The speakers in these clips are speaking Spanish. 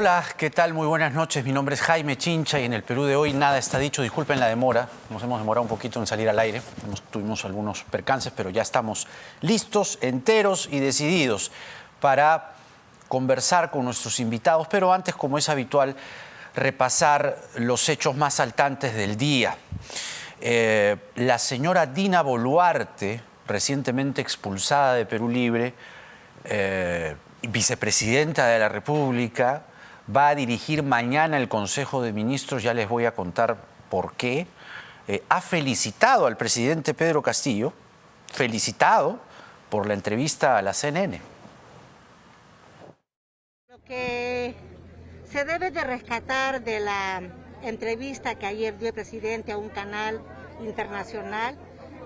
Hola, ¿qué tal? Muy buenas noches. Mi nombre es Jaime Chincha y en el Perú de hoy nada está dicho. Disculpen la demora, nos hemos demorado un poquito en salir al aire. Tuvimos algunos percances, pero ya estamos listos, enteros y decididos para conversar con nuestros invitados. Pero antes, como es habitual, repasar los hechos más saltantes del día. La señora Dina Boluarte, recientemente expulsada de Perú Libre, vicepresidenta de la República, va a dirigir mañana el Consejo de Ministros, ya les voy a contar por qué. Ha felicitado al presidente Pedro Castillo, felicitado por la entrevista a la CNN. Lo que se debe de rescatar de la entrevista que ayer dio el presidente a un canal internacional,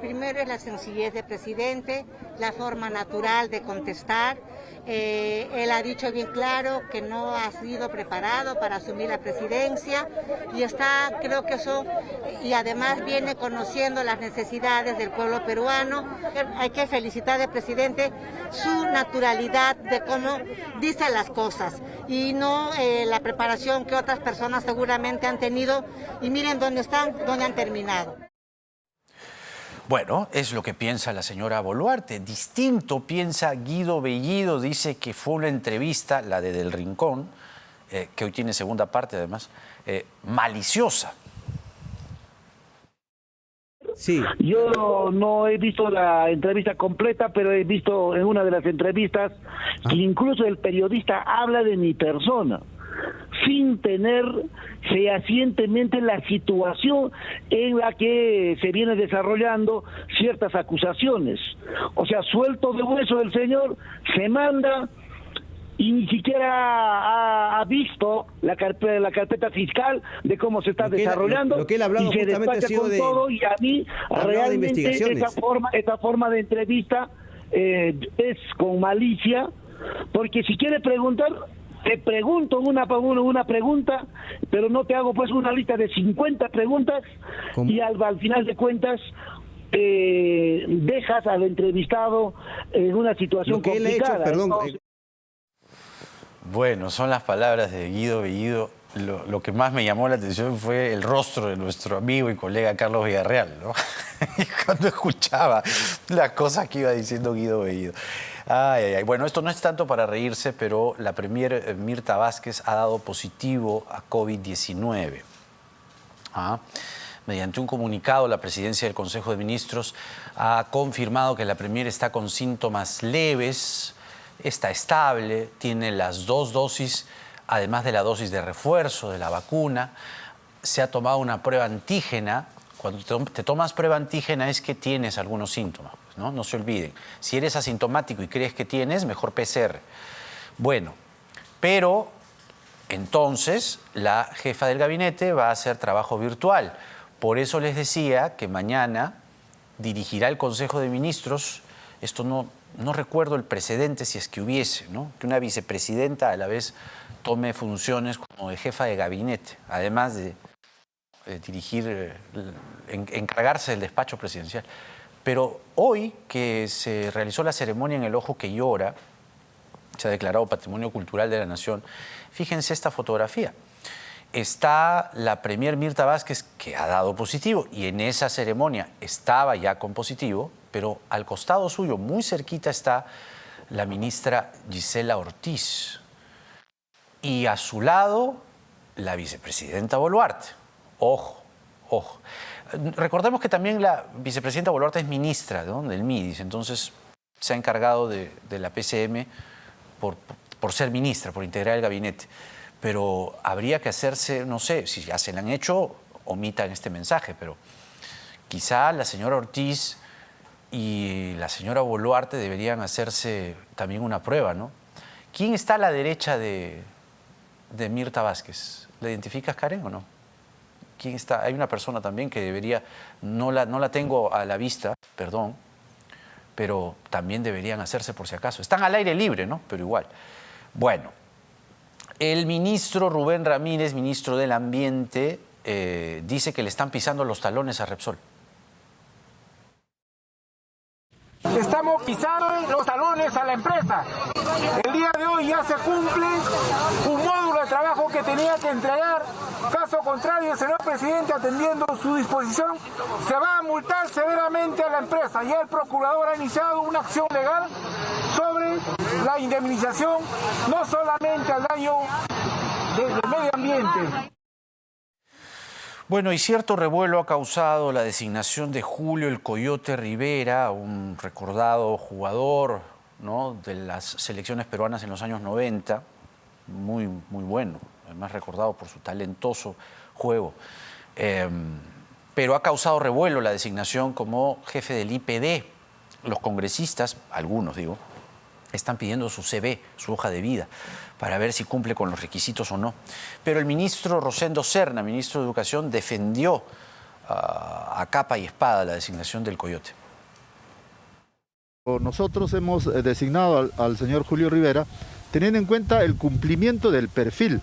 primero es la sencillez del presidente, la forma natural de contestar. Él ha dicho bien claro que no ha sido preparado para asumir la presidencia y está, creo que eso, y además viene conociendo las necesidades del pueblo peruano. Hay que felicitar al presidente su naturalidad de cómo dice las cosas y no la preparación que otras personas seguramente han tenido, y miren dónde están, dónde han terminado. Bueno, es lo que piensa la señora Boluarte. Distinto piensa Guido Bellido, dice que fue una entrevista, la de Del Rincón, que hoy tiene segunda parte además, maliciosa. Sí. Yo no he visto la entrevista completa, pero he visto en una de las entrevistas que incluso el periodista habla de mi persona, sin tener fehacientemente la situación en la que se viene desarrollando ciertas acusaciones. O sea, suelto de hueso el señor, se manda y ni siquiera ha visto la carpeta fiscal de cómo se está desarrollando. Lo que él ha hablado y se justamente despacha ha sido con de todo, y a mí realmente esta forma de entrevista es con malicia, porque si quiere preguntar, te pregunto una pregunta, pero no te hago pues una lista de 50 preguntas. ¿Cómo? Y al final de cuentas dejas al entrevistado en una situación complicada. Hecho, perdón. Bueno, son las palabras de Guido Bellido. Lo que más me llamó la atención fue el rostro de nuestro amigo y colega Carlos Villarreal, ¿no? Cuando escuchaba las cosas que iba diciendo Guido Bellido. Ay, ay, ay. Bueno, esto no es tanto para reírse, pero la premier Mirta Vázquez ha dado positivo a COVID-19. Mediante un comunicado, la presidencia del Consejo de Ministros ha confirmado que la premier está con síntomas leves, está estable, tiene las 2 dosis, además de la dosis de refuerzo de la vacuna. Se ha tomado una prueba antígena. Cuando te tomas prueba antígena es que tienes algunos síntomas, ¿no? No se olviden. Si eres asintomático y crees que tienes, mejor PCR. Bueno, pero entonces la jefa del gabinete va a hacer trabajo virtual. Por eso les decía que mañana dirigirá el Consejo de Ministros. Esto no recuerdo el precedente, si es que hubiese, ¿no? Que una vicepresidenta a la vez tome funciones como de jefa de gabinete, además de dirigir, encargarse del despacho presidencial. Pero hoy que se realizó la ceremonia en el Ojo que Llora, se ha declarado Patrimonio Cultural de la Nación, fíjense esta fotografía. Está la premier Mirta Vázquez, que ha dado positivo, y en esa ceremonia estaba ya con positivo, pero al costado suyo, muy cerquita, está la ministra Gisela Ortiz. Y a su lado, la vicepresidenta Boluarte. Ojo, ojo. Recordemos que también la vicepresidenta Boluarte es ministra, ¿no?, del MIDIS, entonces se ha encargado de la PCM por ser ministra, por integrar el gabinete. Pero habría que hacerse, no sé, si ya se la han hecho, omitan este mensaje, pero quizá la señora Ortiz y la señora Boluarte deberían hacerse también una prueba, ¿no? ¿Quién está a la derecha de Mirta Vázquez? ¿La identificas, Karen, o no? ¿Quién está? Hay una persona también que debería, no la tengo a la vista, perdón, pero también deberían hacerse por si acaso. Están al aire libre, ¿no? Pero igual. Bueno, el ministro Rubén Ramírez, ministro del Ambiente, dice que le están pisando los talones a Repsol. Estamos pisando los talones a la empresa. El día de hoy ya se cumple un módulo de trabajo que tenía que entregar. Caso contrario, el señor presidente, atendiendo su disposición, se va a multar severamente a la empresa. Ya el procurador ha iniciado una acción legal sobre la indemnización, no solamente al daño del medio ambiente. Bueno, y cierto revuelo ha causado la designación de Julio el Coyote Rivera, un recordado jugador, ¿no?, de las selecciones peruanas en los años 90, muy bueno, además recordado por su talentoso juego. Pero ha causado revuelo la designación como jefe del IPD. Los congresistas, algunos digo, están pidiendo su CV, su hoja de vida, para ver si cumple con los requisitos o no. Pero el ministro Rosendo Serna, ministro de Educación, defendió a capa y espada la designación del Coyote. Nosotros hemos designado al señor Julio Rivera teniendo en cuenta el cumplimiento del perfil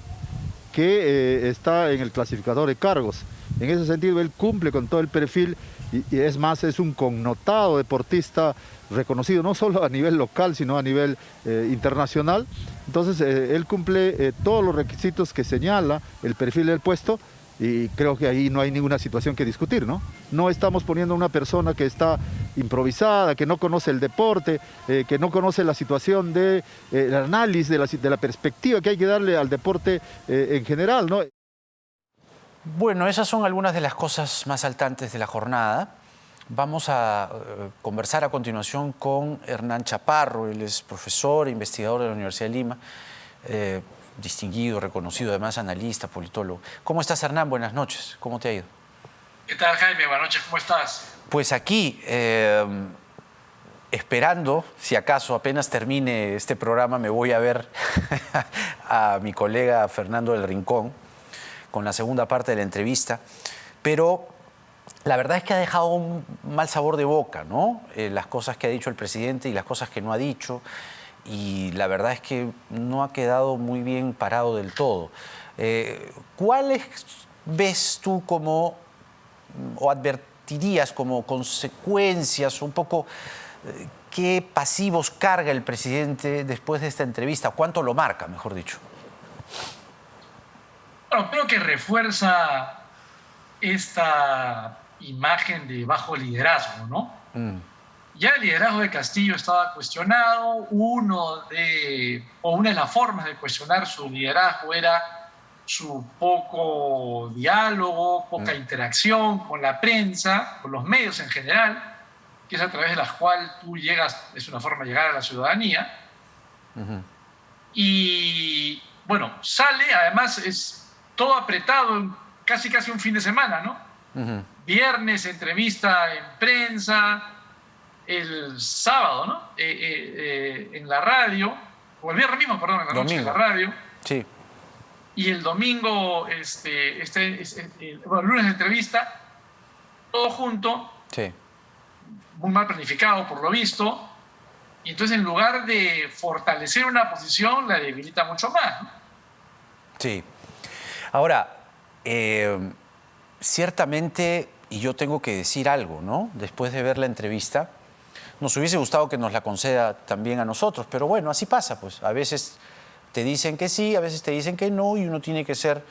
que está en el clasificador de cargos. En ese sentido, él cumple con todo el perfil y es más, es un connotado deportista reconocido no solo a nivel local, sino a nivel internacional. Entonces, él cumple todos los requisitos que señala el perfil del puesto y creo que ahí no hay ninguna situación que discutir, ¿no? No estamos poniendo a una persona que está improvisada, que no conoce el deporte, que no conoce la situación del análisis, de la perspectiva que hay que darle al deporte en general, ¿no? Bueno, esas son algunas de las cosas más saltantes de la jornada. Vamos a conversar a continuación con Hernán Chaparro. Él es profesor e investigador de la Universidad de Lima, distinguido, reconocido, además analista, politólogo. ¿Cómo estás, Hernán? Buenas noches. ¿Cómo te ha ido? ¿Qué tal, Jaime? Buenas noches. ¿Cómo estás? Pues aquí, esperando, si acaso apenas termine este programa, me voy a ver a mi colega Fernando del Rincón con la segunda parte de la entrevista, pero la verdad es que ha dejado un mal sabor de boca, ¿no? Las cosas que ha dicho el presidente y las cosas que no ha dicho, y la verdad es que no ha quedado muy bien parado del todo. ¿Cuáles ves tú como, o advertirías como consecuencias, un poco, qué pasivos carga el presidente después de esta entrevista? ¿Cuánto lo marca, mejor dicho? Bueno, creo que refuerza esta imagen de bajo liderazgo, ¿no? Ya el liderazgo de Castillo estaba cuestionado. Una de las formas de cuestionar su liderazgo era su poco diálogo, poca interacción con la prensa, con los medios en general, que es a través de las cuales tú llegas, es una forma de llegar a la ciudadanía. Y bueno, sale, además es todo apretado, casi un fin de semana, ¿no? Viernes, entrevista en prensa, el sábado, ¿no? En la radio, o el viernes mismo, perdón, en la noche en la radio. Sí. Y el domingo, el lunes de entrevista, todo junto, sí, muy mal planificado por lo visto, y entonces en lugar de fortalecer una posición, la debilita mucho más, ¿no? Sí. Ahora, ciertamente, y yo tengo que decir algo, ¿no? Después de ver la entrevista, nos hubiese gustado que nos la conceda también a nosotros, pero bueno, así pasa, pues. A veces te dicen que sí, a veces te dicen que no, y uno tiene que ser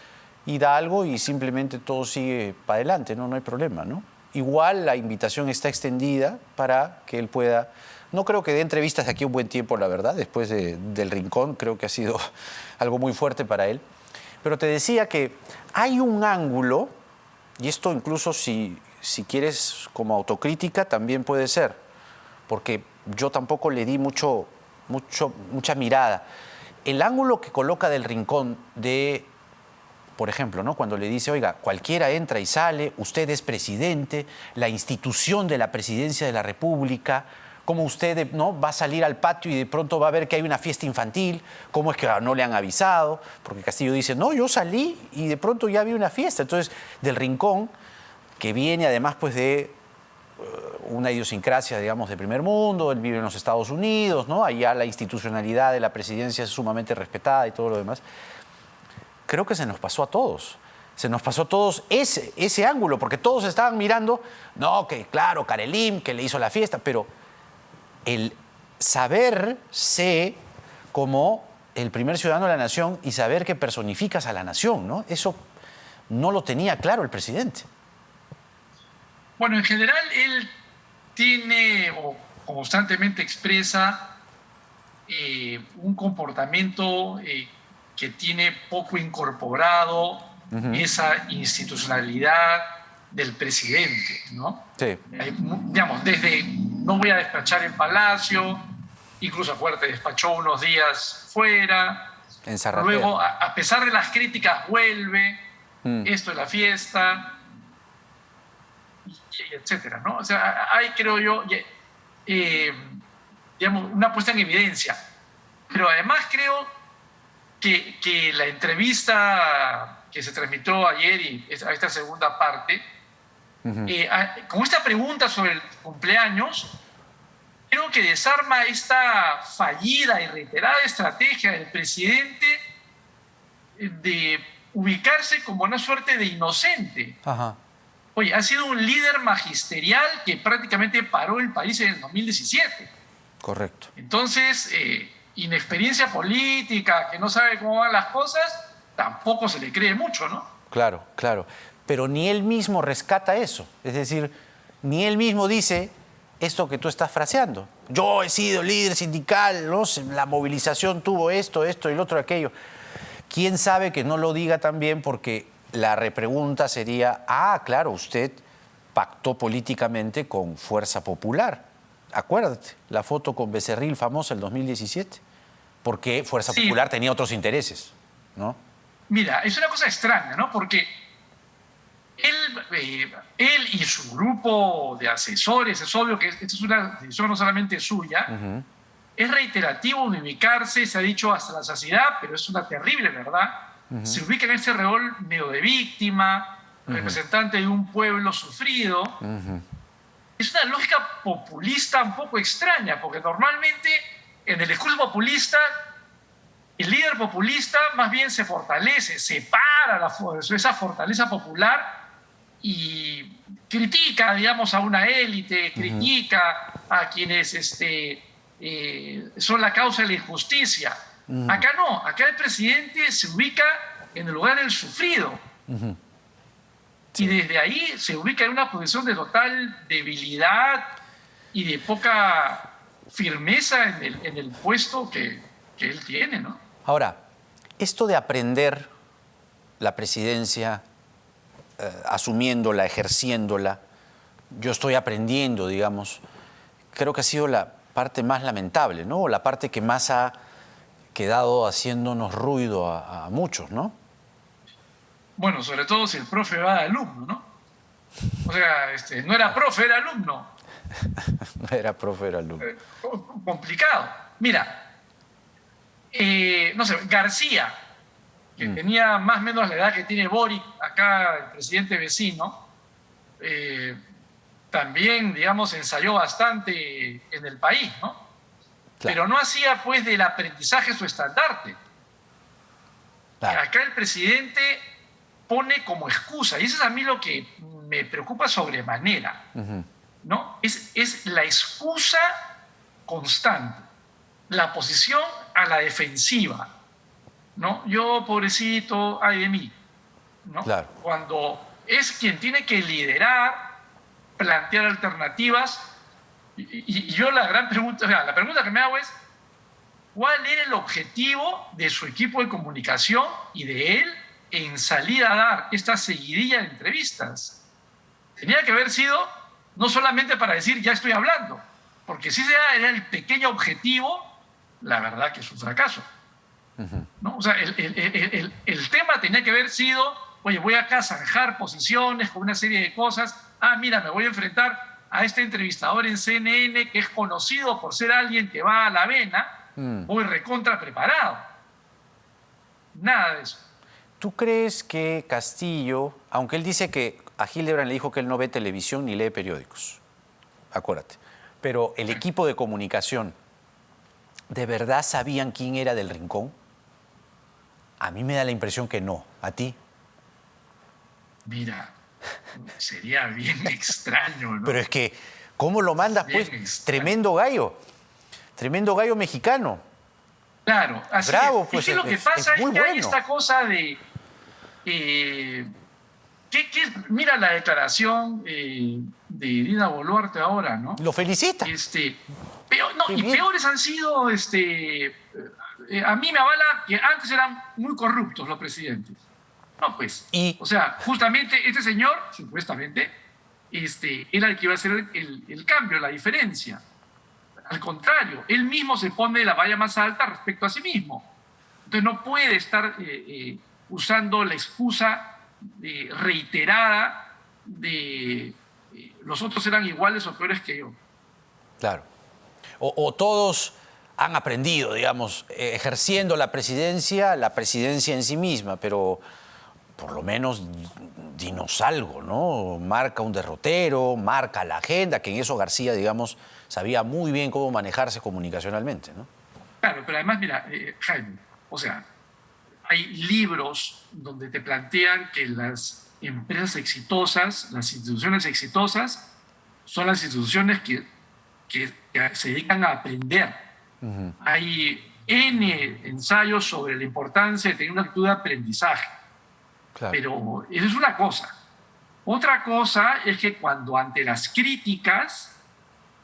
hidalgo y simplemente todo sigue para adelante, ¿no? No hay problema, ¿no? Igual la invitación está extendida para que él pueda... No creo que dé entrevistas de aquí un buen tiempo, la verdad, después del Rincón, creo que ha sido algo muy fuerte para él. Pero te decía que hay un ángulo, y esto incluso si quieres como autocrítica también puede ser, porque yo tampoco le di mucha mirada. El ángulo que coloca del Rincón de, por ejemplo, ¿no?, cuando le dice, oiga, cualquiera entra y sale, usted es presidente, la institución de la presidencia de la República, cómo usted, ¿no?, va a salir al patio y de pronto va a ver que hay una fiesta infantil, cómo es que no le han avisado, porque Castillo dice, no, yo salí y de pronto ya había una fiesta. Entonces, del Rincón, que viene además pues de una idiosincrasia, digamos, de primer mundo, él vive en los Estados Unidos, ¿no? Allá la institucionalidad de la presidencia es sumamente respetada y todo lo demás. Creo que se nos pasó a todos. Se nos pasó a todos ese ángulo, porque todos estaban mirando, no, que claro, Carelim, que le hizo la fiesta, pero el saberse como el primer ciudadano de la nación y saber que personificas a la nación, ¿no? Eso no lo tenía claro el presidente. Bueno, en general él tiene o constantemente expresa un comportamiento que tiene poco incorporado esa institucionalidad del presidente, ¿no? Sí. Digamos, desde no voy a despachar en Palacio, incluso acuérdate, despachó unos días fuera, En Zarratea. luego, a pesar de las críticas, vuelve, esto es la fiesta, y etcétera, ¿no? O sea, hay, creo yo, digamos, una puesta en evidencia. Pero además creo que la entrevista que se transmitió ayer y a esta segunda parte, con esta pregunta sobre el cumpleaños, creo que desarma esta fallida y reiterada estrategia del presidente de ubicarse como una suerte de inocente. Ajá. Oye, ha sido un líder magisterial que prácticamente paró el país en el 2017. Correcto. Entonces, inexperiencia política, que no sabe cómo van las cosas, tampoco se le cree mucho, ¿no? Claro, claro. Pero ni él mismo rescata eso. Es decir, ni él mismo dice esto que tú estás fraseando. Yo he sido líder sindical, ¿no? La movilización tuvo esto y el otro, aquello. ¿Quién sabe que no lo diga también? Porque la repregunta sería, claro, usted pactó políticamente con Fuerza Popular. Acuérdate, la foto con Becerril famosa el 2017. Porque Fuerza Popular tenía otros intereses, ¿no? Mira, es una cosa extraña, ¿no? Porque él y su grupo de asesores, es obvio que esta es una decisión no solamente suya, es reiterativo de ubicarse, se ha dicho hasta la saciedad, pero es una terrible verdad. Se ubica en ese rol medio de víctima, representante de un pueblo sufrido. Es una lógica populista un poco extraña, porque normalmente en el discurso populista, el líder populista más bien se fortalece, separa esa fortaleza popular y critica, digamos, a una élite, critica a quienes son la causa de la injusticia. Acá no, acá el presidente se ubica en el lugar del sufrido. Y desde ahí se ubica en una posición de total debilidad y de poca firmeza en el puesto que él tiene, ¿no? Ahora, esto de aprender la presidencia, asumiéndola, ejerciéndola, yo estoy aprendiendo, digamos, creo que ha sido la parte más lamentable, ¿no? La parte que más ha quedado haciéndonos ruido a muchos, ¿no? Bueno, sobre todo si el profe va de alumno, ¿no? O sea, no era profe, era alumno. No era profe, era alumno. Complicado. Mira, no sé, García, que tenía más o menos la edad que tiene Boric, acá el presidente vecino, también, digamos, ensayó bastante en el país, ¿no? Claro. Pero no hacía, pues, del aprendizaje su estandarte. Claro. Acá el presidente pone como excusa, y eso es a mí lo que me preocupa sobremanera, ¿no? Es la excusa constante, la posición a la defensiva, ¿no? Yo, pobrecito, ay de mí, ¿no? Claro. Cuando es quien tiene que liderar, plantear alternativas, y yo la gran pregunta, o sea, la pregunta que me hago es, ¿cuál era el objetivo de su equipo de comunicación y de él en salir a dar esta seguidilla de entrevistas? Tenía que haber sido no solamente para decir ya estoy hablando, porque si ese era el pequeño objetivo, la verdad que es un fracaso. ¿No? O sea, el tema tenía que haber sido, oye, voy acá a zanjar posiciones con una serie de cosas. Mira, me voy a enfrentar a este entrevistador en CNN que es conocido por ser alguien que va a la vena, voy recontra preparado. Nada de eso. ¿Tú crees que Castillo, aunque él dice que a Hildebrand le dijo que él no ve televisión ni lee periódicos, acuérdate, pero el equipo de comunicación, ¿de verdad sabían quién era del Rincón? A mí me da la impresión que no. ¿A ti? Mira, sería bien extraño, ¿no? Pero es que, ¿cómo lo mandas, pues? Tremendo gallo mexicano. Claro, así Bravo, es. pues, Es que lo que es pasa es muy que hay bueno. esta cosa de... mira la declaración de Dina Boluarte ahora, ¿no? Lo felicita. Qué Y bien. peores han sido, a mí me avala que antes eran muy corruptos los presidentes. No, pues. Y- O sea, justamente este señor, supuestamente, era el que iba a hacer el cambio, la diferencia. Al contrario, él mismo se pone la valla más alta respecto a sí mismo. Entonces no puede estar usando la excusa reiterada de los otros eran iguales o peores que yo. Claro. O todos han aprendido, digamos, ejerciendo la presidencia en sí misma, pero por lo menos dinos algo, ¿no? Marca un derrotero, marca la agenda, que en eso García, digamos, sabía muy bien cómo manejarse comunicacionalmente, ¿no? Claro, pero además, mira, Jaime, o sea, hay libros donde te plantean que las empresas exitosas, las instituciones exitosas, son las instituciones que se dedican a aprender. Hay N ensayos sobre la importancia de tener una actitud de aprendizaje. Claro. Pero eso es una cosa. Otra cosa es que cuando ante las críticas,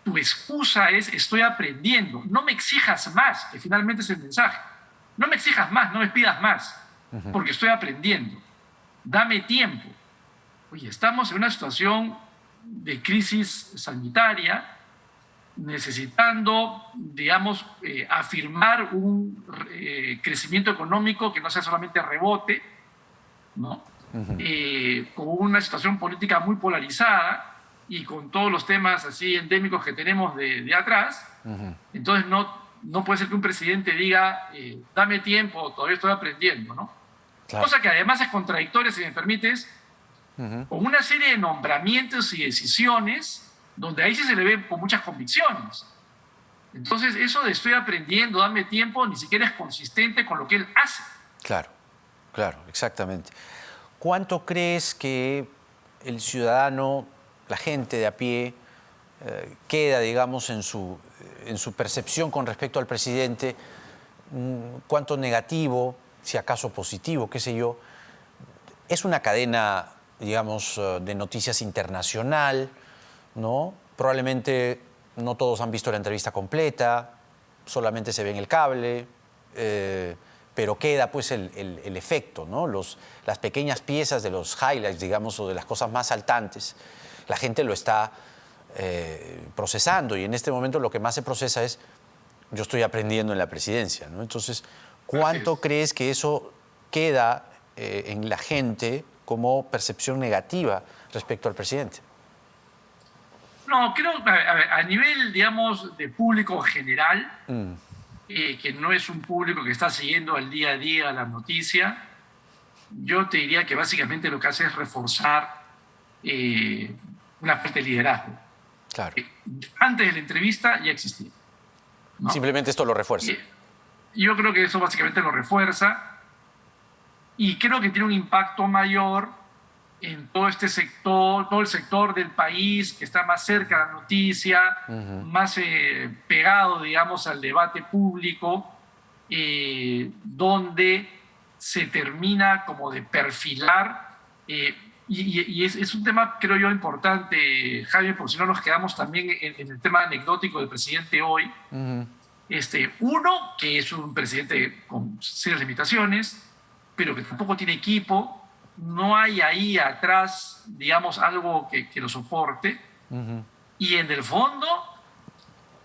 tu excusa es estoy aprendiendo. No me exijas más, que finalmente es el mensaje. No me exijas más, no me pidas más, porque estoy aprendiendo. Dame tiempo. Oye, estamos en una situación de crisis sanitaria, necesitando, digamos, afirmar un crecimiento económico que no sea solamente rebote, ¿no? Con una situación política muy polarizada y con todos los temas así endémicos que tenemos de atrás. Entonces no puede ser que un presidente diga dame tiempo, todavía estoy aprendiendo, ¿no? Claro. Cosa que además es contradictoria, si me permites, con una serie de nombramientos y decisiones donde ahí sí se le ve con muchas convicciones. Entonces eso de estoy aprendiendo, dame tiempo, ni siquiera es consistente con lo que él hace. Claro, claro, exactamente. ¿Cuánto crees que el ciudadano, la gente de a pie, queda, digamos, en su percepción con respecto al presidente? ¿Cuánto negativo, si acaso positivo, qué sé yo? Es una cadena, digamos, de noticias internacional, ¿no? Probablemente no todos han visto la entrevista completa, solamente se ve en el cable, pero queda pues el efecto, ¿no? Las pequeñas piezas de los highlights, digamos, o de las cosas más saltantes. La gente lo está procesando y en este momento lo que más se procesa es yo estoy aprendiendo en la presidencia, ¿no? Entonces, ¿cuánto crees que eso queda en la gente como percepción negativa respecto al presidente? No, creo, a nivel, digamos, de público general, que no es un público que está siguiendo al día a día la noticia, yo te diría que básicamente lo que hace es reforzar una falta de liderazgo. Claro. Antes de la entrevista ya existía, ¿no? Simplemente esto lo refuerza. Yo creo que eso básicamente lo refuerza y creo que tiene un impacto mayor en todo este sector, todo el sector del país que está más cerca de la noticia, más pegado, digamos, al debate público, donde se termina como de perfilar, y es un tema, creo yo, importante, Jaime, porque si no nos quedamos también en el tema anecdótico del presidente hoy. Uno, que es un presidente con serias limitaciones, pero que tampoco tiene equipo. No hay ahí atrás, digamos, algo que lo soporte. Y en el fondo,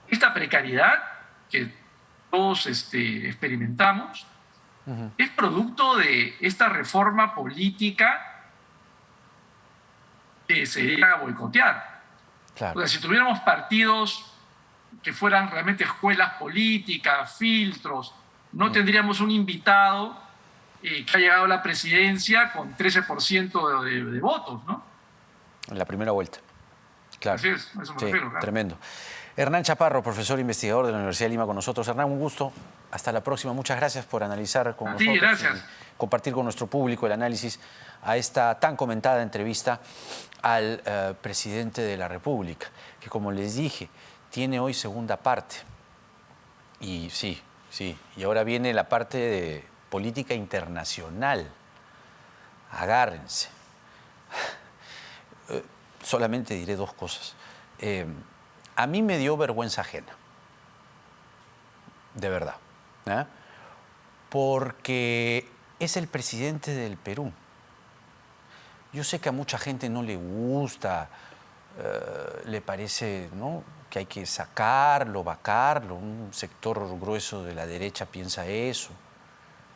esta precariedad que todos experimentamos es producto de esta reforma política que se dedica a boicotear. Claro. O sea, si tuviéramos partidos que fueran realmente escuelas políticas, filtros, no tendríamos un invitado que ha llegado a la presidencia con 13% de votos, ¿no? En la primera vuelta. Claro. Así es, a eso me Sí, refiero, claro. tremendo. Hernán Chaparro, profesor investigador de la Universidad de Lima con nosotros. Hernán, un gusto. Hasta la próxima. Muchas gracias por analizar con nosotros. Sí, gracias. Y compartir con nuestro público el análisis a esta tan comentada entrevista al presidente de la República, que como les dije, tiene hoy segunda parte. Y sí, sí. Y ahora viene la parte de política internacional. Agárrense. Solamente diré dos cosas. A mí me dio vergüenza ajena. De verdad. ¿Eh? Porque es el presidente del Perú. Yo sé que a mucha gente no le gusta, le parece, ¿no?, que hay que sacarlo, vacarlo. Un sector grueso de la derecha piensa eso,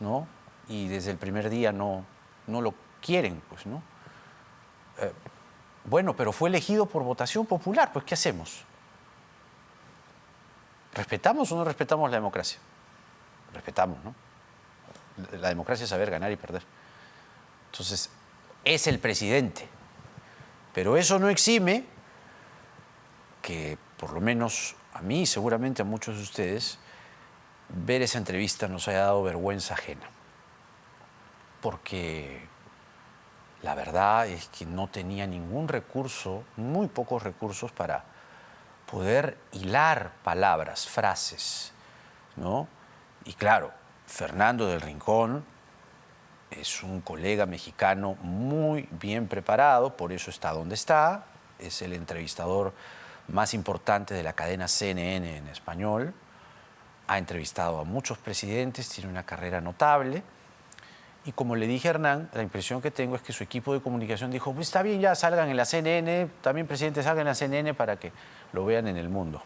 ¿no? Y desde el primer día no lo quieren, pues, ¿no? Bueno, pero fue elegido por votación popular, pues ¿qué hacemos? ¿Respetamos o no respetamos la democracia? Respetamos, ¿no? La democracia es saber ganar y perder. Entonces, es el presidente. Pero eso no exime que, por lo menos a mí y seguramente a muchos de ustedes, ver esa entrevista nos haya dado vergüenza ajena. Porque la verdad es que no tenía ningún recurso, muy pocos recursos para poder hilar palabras, frases, ¿no? Y claro, Fernando del Rincón es un colega mexicano muy bien preparado, por eso está donde está, es el entrevistador más importante de la cadena CNN en español, ha entrevistado a muchos presidentes, tiene una carrera notable, y como le dije a Hernán, la impresión que tengo es que su equipo de comunicación dijo, pues está bien, ya salgan en la CNN, también presidentes salgan en la CNN para que lo vean en el mundo.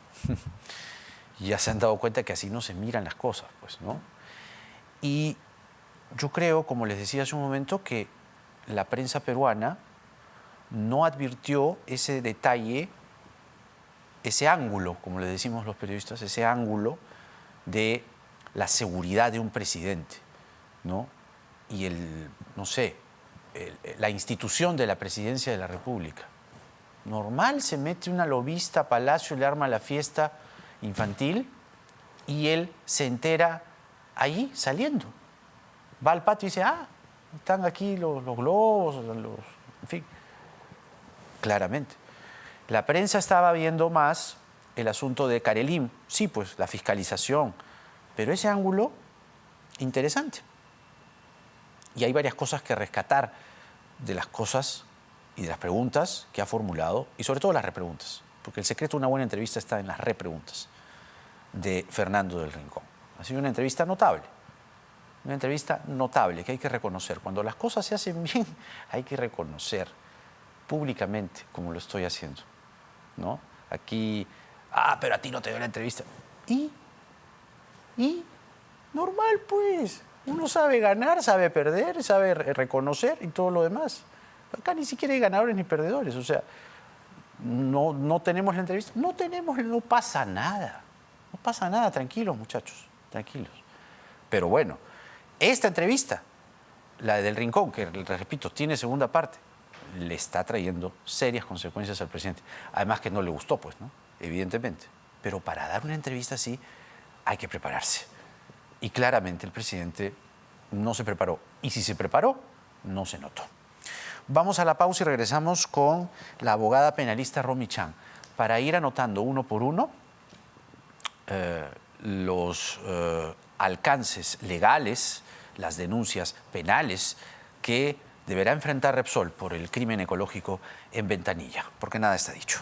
Y ya se han dado cuenta que así no se miran las cosas, pues, ¿no? Y yo creo, como les decía hace un momento, que la prensa peruana no advirtió ese detalle, ese ángulo, como le decimos los periodistas, ese ángulo de la seguridad de un presidente, ¿no? Y la institución de la presidencia de la República. Normal se mete una lobista a Palacio y le arma la fiesta infantil y él se entera ahí saliendo. Va al patio y dice, están aquí los globos, en fin. Claramente. La prensa estaba viendo más el asunto de Carelim, sí, pues la fiscalización, pero ese ángulo, interesante. Y hay varias cosas que rescatar de las cosas y de las preguntas que ha formulado, y sobre todo las repreguntas, porque el secreto de una buena entrevista está en las repreguntas de Fernando del Rincón. Ha sido una entrevista notable que hay que reconocer. Cuando las cosas se hacen bien, hay que reconocer públicamente, como lo estoy haciendo, ¿no? Aquí, pero a ti no te dio la entrevista. ¿Y? Normal, pues. Uno sabe ganar, sabe perder, sabe reconocer y todo lo demás. Acá ni siquiera hay ganadores ni perdedores. O sea, no tenemos la entrevista. No pasa nada. No pasa nada. Tranquilos, muchachos. Tranquilos. Pero bueno, esta entrevista, la del Rincón, que repito, tiene segunda parte, le está trayendo serias consecuencias al presidente. Además que no le gustó, pues, ¿no? Evidentemente. Pero para dar una entrevista así hay que prepararse. Y claramente el presidente no se preparó. Y si se preparó, no se notó. Vamos a la pausa y regresamos con la abogada penalista Romy Chan para ir anotando uno por uno los alcances legales, las denuncias penales que deberá enfrentar Repsol por el crimen ecológico en Ventanilla, porque nada está dicho.